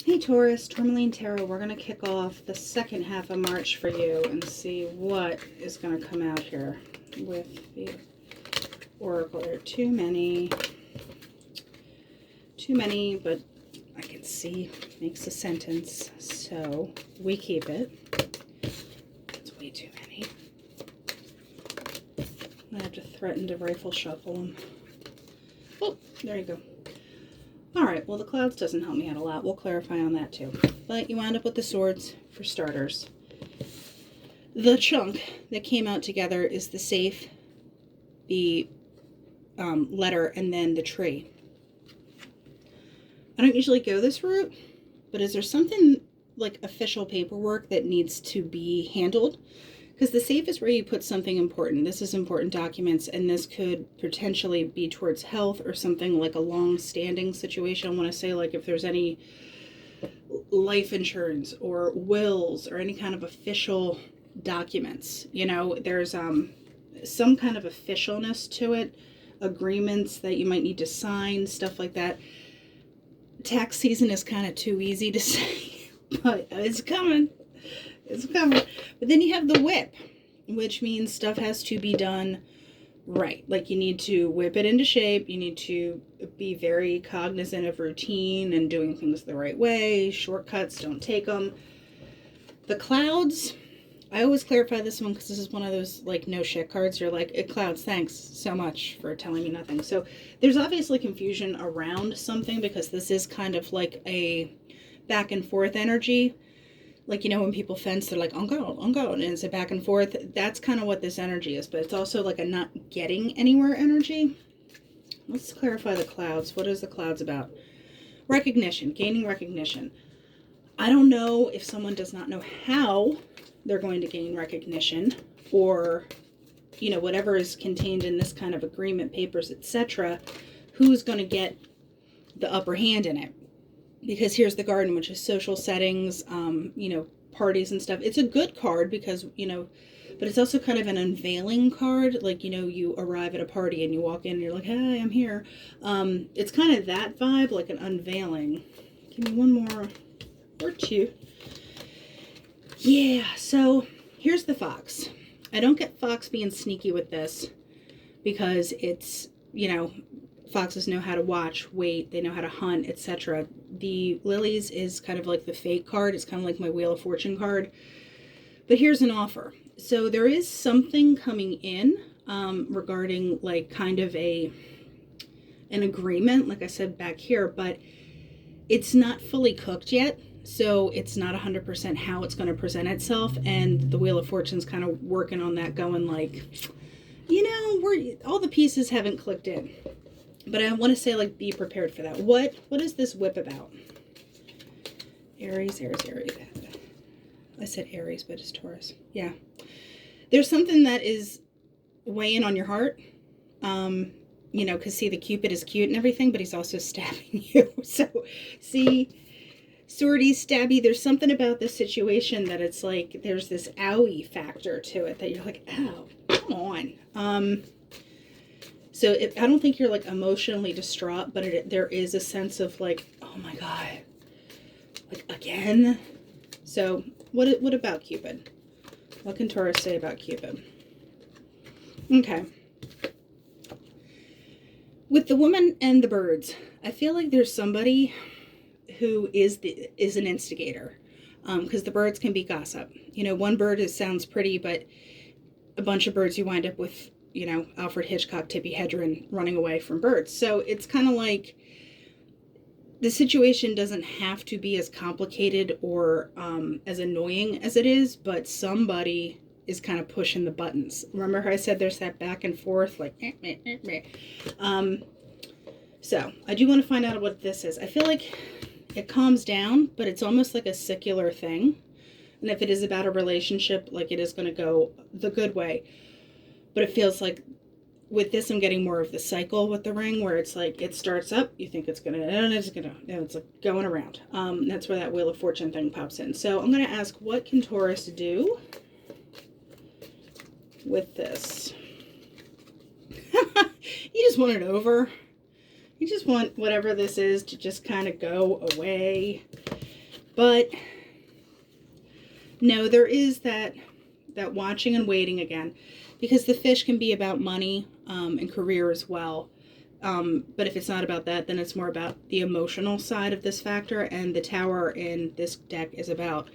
Hey Taurus, Tourmaline Tarot, we're going to kick off the second half of March for you and see what is going to come out here with the Oracle. There are too many, but I can see makes a sentence, so we keep it. It's way too many. I have to threaten to rifle shuffle them. Oh, there you go. All right, well, the clouds doesn't help me out a lot. We'll clarify on that too. But you wound up with the swords for starters. The chunk that came out together is the safe, the letter, and then the tree. I don't usually go this route, but is there something like official paperwork that needs to be handled? Because the safe is where you put something important. This is important documents, and this could potentially be towards health or something like a long-standing situation. I want to say, like, if there's any life insurance or wills or any kind of official documents, you know, there's some kind of officialness to it, agreements that you might need to sign, stuff like that. Tax season is kind of too easy to say, but it's coming. It's coming. But then you have the whip, which means stuff has to be done right. Like, you need to whip it into shape. You need to be very cognizant of routine and doing things the right way. Shortcuts, don't take them. The clouds, I always clarify this one because this is one of those, like, no shit cards. You're like, it clouds, thanks so much for telling me nothing. So there's obviously confusion around something because this is kind of like a back and forth energy. Like, you know, when people fence, they're like, I'm going, and it's a back and forth. That's kind of what this energy is, but it's also like a not getting anywhere energy. Let's clarify the clouds. What is the clouds about? Recognition, gaining recognition. I don't know if someone does not know how they're going to gain recognition, or, you know, whatever is contained in this kind of agreement, papers, etc., who's going to get the upper hand in it. Because here's the garden, which is social settings, you know, parties and stuff. It's a good card because, you know, but it's also kind of an unveiling card. Like, you know, you arrive at a party and you walk in and you're like, hey, I'm here. It's kind of that vibe, like an unveiling. Give me one more or two. Yeah, so here's the fox. I don't get fox being sneaky with this because it's, you know, foxes know how to watch, wait, they know how to hunt, etc. The lilies is kind of like the fate card. It's kind of like my Wheel of Fortune card. But here's an offer. So there is something coming in regarding, like, kind of an agreement, like I said back here, but it's not fully cooked yet. So it's not 100% how it's going to present itself. And the Wheel of Fortune's kind of working on that, going like, you know, all the pieces haven't clicked in. But I want to say, like, be prepared for that. What is this whip about? Aries. I said Aries, but it's Taurus. Yeah. There's something that is weighing on your heart. You know, because, see, the Cupid is cute and everything, but he's also stabbing you. So, see, swordy, stabby, there's something about this situation that it's like there's this owie factor to it that you're like, ow, come on. So I don't think you're, like, emotionally distraught, but there is a sense of, like, oh my God, like, again. So what about Cupid? What can Taurus say about Cupid? Okay. With the woman and the birds, I feel like there's somebody who is an instigator, because the birds can be gossip. You know, one bird sounds pretty, but a bunch of birds, you wind up with, you know, Alfred Hitchcock, Tippi Hedren running away from birds. So it's kind of like the situation doesn't have to be as complicated or as annoying as it is, but somebody is kind of pushing the buttons. Remember how I said there's that back and forth, like, so I do want to find out what this is. I feel like it calms down, but it's almost like a secular thing. And if it is about a relationship, like, it is going to go the good way. But it feels like with this, I'm getting more of the cycle with the ring, where it's like it starts up, you think it's gonna, and it's like going around. That's where that Wheel of Fortune thing pops in. So I'm gonna ask, what can Taurus do with this? You just want it over. You just want whatever this is to just kind of go away. But no, there is that watching and waiting again, because the fish can be about money and career as well. But if it's not about that, then it's more about the emotional side of this factor. And the Tower in this deck is about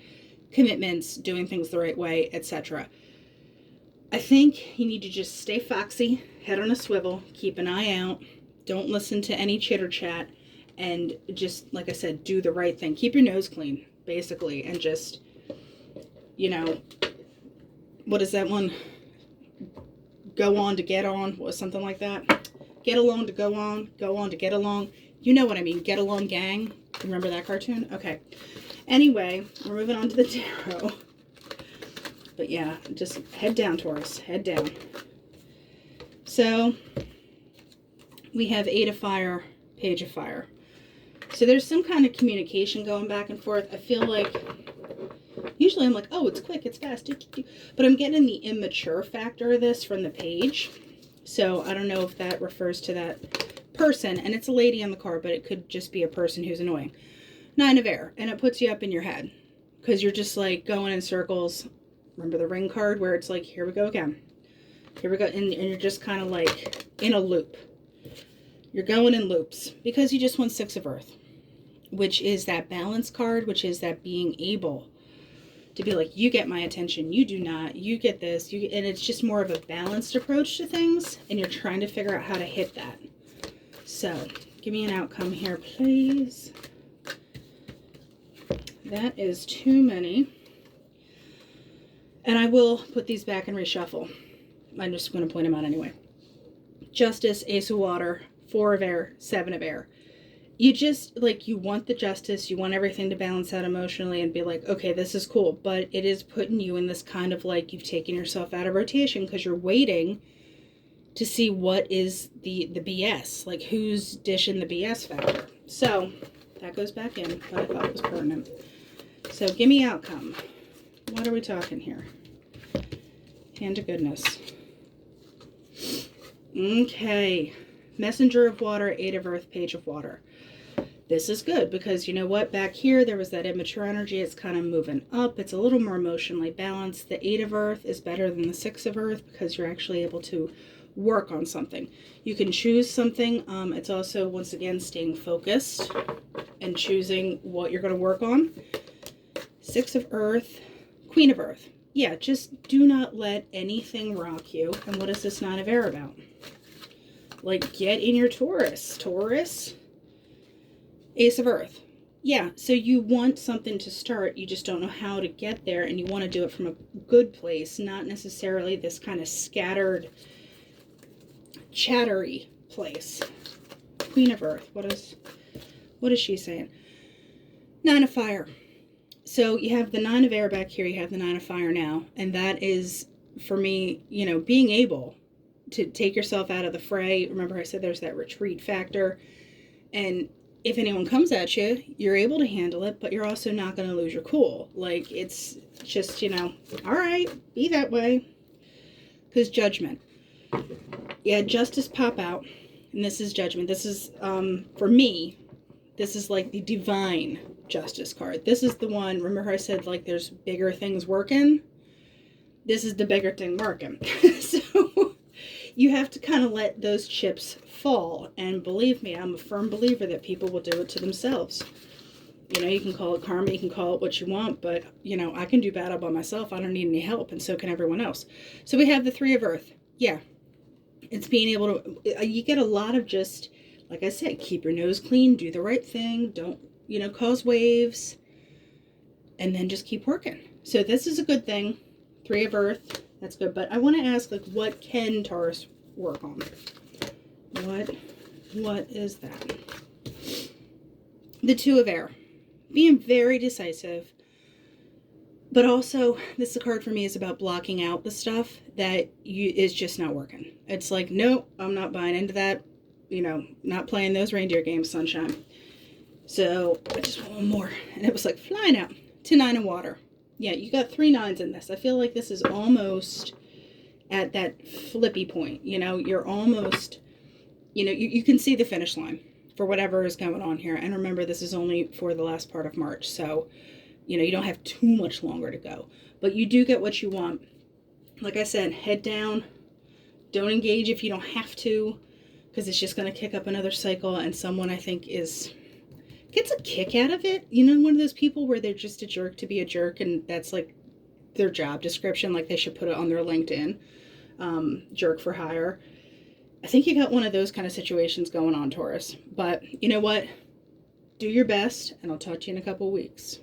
commitments, doing things the right way, etc. I think you need to just stay foxy, head on a swivel, keep an eye out, don't listen to any chitter chat, and just, like I said, do the right thing. Keep your nose clean, basically, and just, you know, what is that one? Go on to get on, or something like that. Get along to go on to get along. You know what I mean, Get Along Gang. Remember that cartoon? Okay. Anyway, we're moving on to the tarot. But yeah, just head down, Taurus. Head down. So, we have 8 of Fire, Page of Fire. So there's some kind of communication going back and forth. I feel like, usually I'm like, oh, it's quick, it's fast. But I'm getting the immature factor of this from the page. So I don't know if that refers to that person. And it's a lady on the card, but it could just be a person who's annoying. 9 of Air. And it puts you up in your head. Because you're just like going in circles. Remember the Ring card where it's like, here we go again. Here we go. And you're just kind of like in a loop. You're going in loops. Because you just won 6 of Earth. Which is that balance card. Which is that being able to be like, you get my attention, you do not, you get this, and it's just more of a balanced approach to things, and you're trying to figure out how to hit that. So, give me an outcome here, please. That is too many. And I will put these back and reshuffle. I'm just going to point them out anyway. Justice, Ace of Water, 4 of Air, 7 of Air. You just, like, you want the justice, you want everything to balance out emotionally and be like, okay, this is cool. But it is putting you in this kind of like, you've taken yourself out of rotation because you're waiting to see what is the BS. Like, who's dishing the BS factor. So, that goes back in, but I thought it was pertinent. So, give me outcome. What are we talking here? Hand of goodness. Okay. Messenger of Water, 8 of Earth, Page of Water. This is good because you know what? Back here, there was that immature energy. It's kind of moving up. It's a little more emotionally balanced. The 8 of Earth is better than the 6 of Earth because you're actually able to work on something. You can choose something. It's also, once again, staying focused and choosing what you're going to work on. 6 of Earth, Queen of Earth. Yeah, just do not let anything rock you. And what is this 9 of Air about? Like, get in your Taurus. Taurus, Ace of Earth. Yeah, so you want something to start. You just don't know how to get there. And you want to do it from a good place. Not necessarily this kind of scattered, chattery place. Queen of Earth. What is she saying? 9 of Fire. So you have the 9 of Air back here. You have the 9 of Fire now. And that is, for me, you know, being able to take yourself out of the fray. Remember I said there's that retreat factor. And if anyone comes at you, you're able to handle it, but you're also not going to lose your cool. Like, it's just, you know, all right, be that way. Because Judgment. Yeah, Justice pop out. And this is Judgment. This is, for me, this is like the divine Justice card. This is the one, remember I said, like, there's bigger things working? This is the bigger thing working. So, you have to kind of let those chips fall. And believe me, I'm a firm believer that people will do it to themselves. You know, you can call it karma, you can call it what you want, but, you know, I can do battle by myself. I don't need any help, and so can everyone else. So we have the 3 of Earth. Yeah. It's being able to, you get a lot of just, like I said, keep your nose clean, do the right thing, don't, you know, cause waves, and then just keep working. So this is a good thing. 3 of Earth. That's good. But I want to ask, like, what can Taurus work on? What is that? The 2 of Air. Being very decisive. But also, this card for me is about blocking out the stuff that is just not working. It's like, nope, I'm not buying into that. You know, not playing those reindeer games, sunshine. So, I just want one more. And it was like flying out to 9 of Water. Yeah, you got 3 9s in this. I feel like this is almost at that flippy point. You know, you're almost, you know, you can see the finish line. for whatever is going on here. And remember, this is only for the last part of March, so you don't have too much longer to go. But you do get what you want. Like I said, head down. Don't engage if you don't have to, because it's just going to kick up another cycle, and someone, I think, gets a kick out of it. One of those people where they're just a jerk to be a jerk, and that's like their job description, like they should put it on their LinkedIn, jerk for hire. I think you got one of those kind of situations going on, Taurus. But you know what? Do your best, and I'll talk to you in a couple weeks.